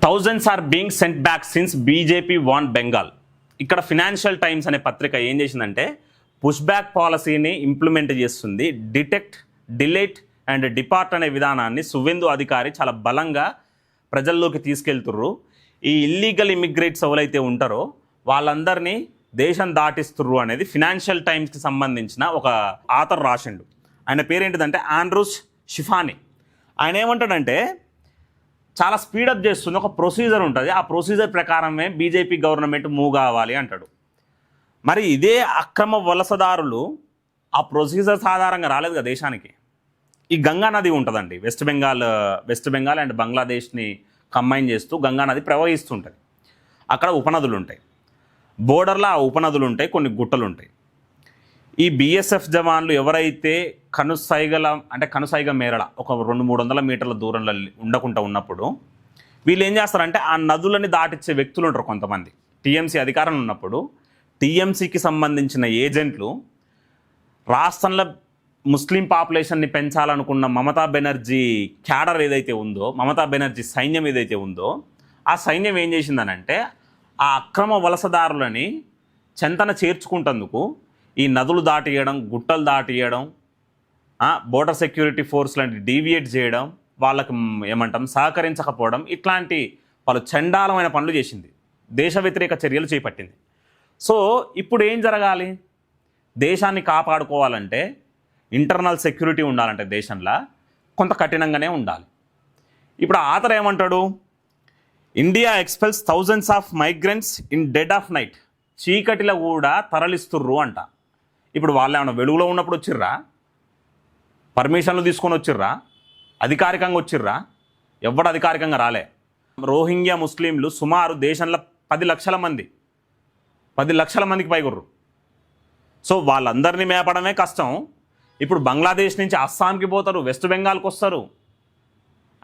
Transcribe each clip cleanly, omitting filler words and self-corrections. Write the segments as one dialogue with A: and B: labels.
A: Thousands are being sent back since BJP won Bengal. ఇక్కడ financial times అనే పత్రిక ఏం చేసిందంటే పుష్ బ్యాక్ పాలసీని ఇంప్లిమెంట్ చేస్తుంది. డిటెక్ట్, డిలేట్ అండ్ డిపార్ట్ అనే విధానాన్ని సువేందు అధికారి చాలా బలంగా ప్రజల్లోకి తీసుకెళ్తుర్రు. ఈ ఇల్లీగల్ ఇమిగ్రేట్స్ ఎవరైతే ఉంటారో వాళ్ళందరినీ దేశం దాటిస్తుర్రు అనేది ఫినాన్షియల్ టైమ్స్కి సంబంధించిన ఒక ఆథర్ రాసిండు. ఆయన పేరేంటిదంటే ఆండ్రూస్ షిఫానీ. ఆయన ఏమంటాడంటే చాలా స్పీడప్ చేస్తుంది, ఒక ప్రొసీజర్ ఉంటుంది, ఆ ప్రొసీజర్ ప్రకారమే బీజేపీ గవర్నమెంట్ మూవ్ కావాలి అంటాడు. మరి ఇదే అక్రమ వలసదారులు ఆ ప్రొసీజర్స్ ఆధారంగా రాలేదు కదా దేశానికి. ఈ గంగా నది ఉంటుందండి, వెస్ట్ బెంగాల్ అండ్ బంగ్లాదేశ్ని కంబైన్ చేస్తూ గంగా నది ప్రవహిస్తుంటుంది. అక్కడ ఉపనదులు ఉంటాయి, బోర్డర్లో ఆ ఉపనదులు ఉంటాయి, కొన్ని గుట్టలు ఉంటాయి. ఈ బీఎస్ఎఫ్ జవాన్లు ఎవరైతే కనుసైగ మేరల ఒక 200-300 మీటర్ల దూరంలో ఉండకుండా ఉన్నప్పుడు వీళ్ళు ఏం చేస్తారంటే ఆ నదులని దాటిచ్చే వ్యక్తులు ఉంటారు కొంతమంది. టీఎంసీ అధికారంలో ఉన్నప్పుడు టీఎంసీకి సంబంధించిన ఏజెంట్లు రాష్ట్రంలో ముస్లిం పాపులేషన్ని పెంచాలనుకున్న మమతా బెనర్జీ క్యాడర్ ఏదైతే ఉందో, మమతా బెనర్జీ సైన్యం ఏదైతే ఉందో, ఆ సైన్యం ఏం చేసిందనంటే ఆ అక్రమ వలసదారులని చెంతన చేర్చుకుంటందుకు ఈ నదులు దాటియడం, గుట్టలు దాటియడం, బోర్డర్ సెక్యూరిటీ ఫోర్స్ లాంటి డీవియేట్ చేయడం, వాళ్ళకి సహకరించకపోవడం, ఇట్లాంటి వాళ్ళు చండాలమైన పనులు చేసింది, దేశ వ్యతిరేక చర్యలు చేపట్టింది. సో ఇప్పుడు ఏం జరగాలి? దేశాన్ని కాపాడుకోవాలంటే, ఇంటర్నల్ సెక్యూరిటీ ఉండాలంటే దేశంలో కొంత కఠినంగానే ఉండాలి. ఇప్పుడు ఆథర్ ఏమంటాడు? India expels thousands of migrants in dead of night. చీకటిలో కూడా తరలిస్తుర్రు అంట. ఇప్పుడు వాళ్ళు ఏమైనా వెలుగులో ఉన్నప్పుడు వచ్చిర్రా? పర్మిషన్లు తీసుకొని వచ్చిర్రా? అధికారికంగా వచ్చిర్రా? ఎవడు అధికారికంగా రాలే. రోహింగ్యా ముస్లింలు సుమారు దేశంలో 10 లక్షల మందికి పైగుర్రు. సో వాళ్ళందరినీ మేపడమే కష్టం. ఇప్పుడు బంగ్లాదేశ్ నుంచి అస్సాంకి పోతారు, వెస్ట్ బెంగాల్కి వస్తారు.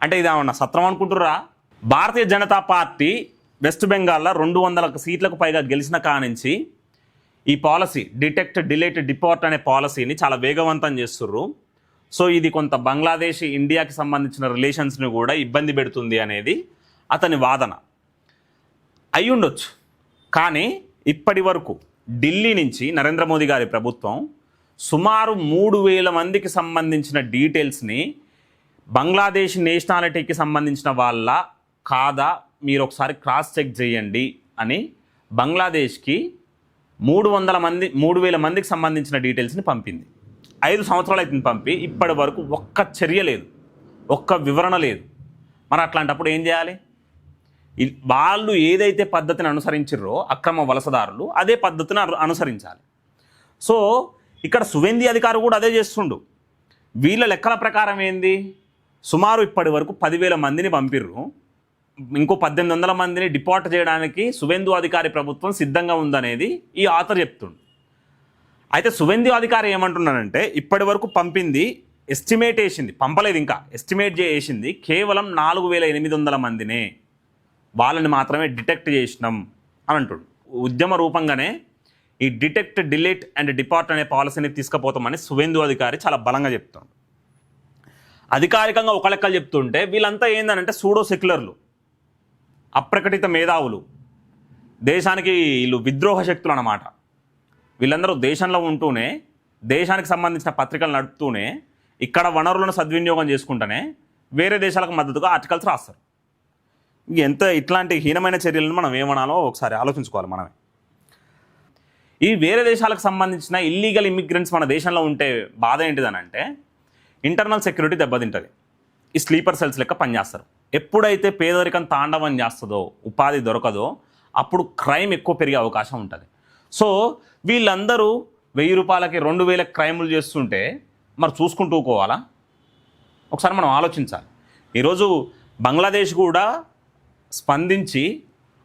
A: అంటే ఇది ఏమన్నా సత్రం అనుకుంటుర్రా? భారతీయ జనతా పార్టీ వెస్ట్ బెంగాల్లో 200 సీట్లకు పైగా గెలిచిన కానించి ఈ పాలసీ డిటెక్ట్, డిలేట్, డిపోర్ట్ అనే పాలసీని చాలా వేగవంతం చేస్తుర్రు. సో ఇది కొంత బంగ్లాదేశ్ ఇండియాకి సంబంధించిన రిలేషన్స్ని కూడా ఇబ్బంది పెడుతుంది అనేది అతని వాదన అయి ఉండొచ్చు. కానీ ఇప్పటి వరకు ఢిల్లీ నుంచి నరేంద్ర మోదీ గారి ప్రభుత్వం సుమారు 3,000 మందికి సంబంధించిన డీటెయిల్స్ని బంగ్లాదేశ్ నేషనాలిటీకి సంబంధించిన వాళ్ళ కాదా మీరు ఒకసారి క్రాస్ చెక్ చేయండి అని బంగ్లాదేశ్కి 3,000 మందికి సంబంధించిన డీటెయిల్స్ని పంపింది. 5 సంవత్సరాలు అవుతుంది పంపి, ఇప్పటి వరకు ఒక్క చర్య లేదు, ఒక్క వివరణ లేదు. మరి అట్లాంటప్పుడు ఏం చేయాలి? వాళ్ళు ఏదైతే పద్ధతిని అనుసరించారో అక్రమ వలసదారులు అదే పద్ధతిని అనుసరించాలి. సో ఇక్కడ సువేంది అధికారి కూడా అదే చేస్తుండు. వీళ్ళ లెక్కల ప్రకారం ఏంది? సుమారు ఇప్పటి వరకు 10,000 మందిని పంపిర్రు. ఇంకో 1,800 మందిని డిపోర్ట్ చేయడానికి సువేందు అధికారి ప్రభుత్వం సిద్ధంగా ఉందనేది ఈ ఆథర్ చెప్తుండు. అయితే సువేందు అధికారి ఏమంటున్నానంటే ఇప్పటి వరకు పంపింది ఎస్టిమేట్ వేసింది, పంపలేదు ఇంకా, ఎస్టిమేట్ చేసింది కేవలం 4,800 మందినే, వాళ్ళని మాత్రమే డిటెక్ట్ చేసినాం అని అంటుండు. ఉద్యమ రూపంగానే ఈ డిటెక్ట్, డిలేట్ అండ్ డిపార్ట్ అనే పాలసీని తీసుకుపోతామని సువేందు అధికారి చాలా బలంగా చెప్తాడు. అధికారికంగా ఒక లెక్కలు చెప్తుంటే వీళ్ళంతా ఏందనంటే సూడో సెక్యులర్లు, అప్రకటిత మేధావులు, దేశానికి వీళ్ళు విద్రోహ శక్తులు అన్నమాట. వీళ్ళందరూ దేశంలో ఉంటూనే, దేశానికి సంబంధించిన పత్రికలు నడుపుతూనే, ఇక్కడ వనరులను సద్వినియోగం చేసుకుంటూనే వేరే దేశాలకు మద్దతుగా ఆర్టికల్స్ రాస్తారు. ఇట్లాంటి హీనమైన చర్యలను మనం ఏమనాలో ఒకసారి ఆలోచించుకోవాలి మనమే. ఈ వేరే దేశాలకు సంబంధించిన ఇల్లీగల్ ఇమిగ్రెంట్స్ మన దేశంలో ఉంటే బాధ ఏంటిదనంటే ఇంటర్నల్ సెక్యూరిటీ దెబ్బతింటుంది. ఈ స్లీపర్ సెల్స్ లెక్క పనిచేస్తారు. ఎప్పుడైతే పేదరికం తాండవం చేస్తుందో, ఉపాధి దొరకదో, అప్పుడు క్రైమ్ ఎక్కువ పెరిగే అవకాశం ఉంటుంది. సో వీళ్ళందరూ 1,000 రూపాయలకి 2,000 క్రైములు చేస్తుంటే మరి చూసుకుంటూ పోవాలా? ఒకసారి మనం ఆలోచించాలి. ఈరోజు బంగ్లాదేశ్ కూడా స్పందించి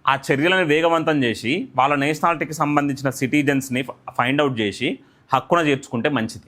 A: ఆ చర్యలను వేగవంతం చేసి వాళ్ళ నేషనాలిటీకి సంబంధించిన సిటిజన్స్ని ఫైండ్ అవుట్ చేసి హక్కున చేర్చుకుంటే మంచిది.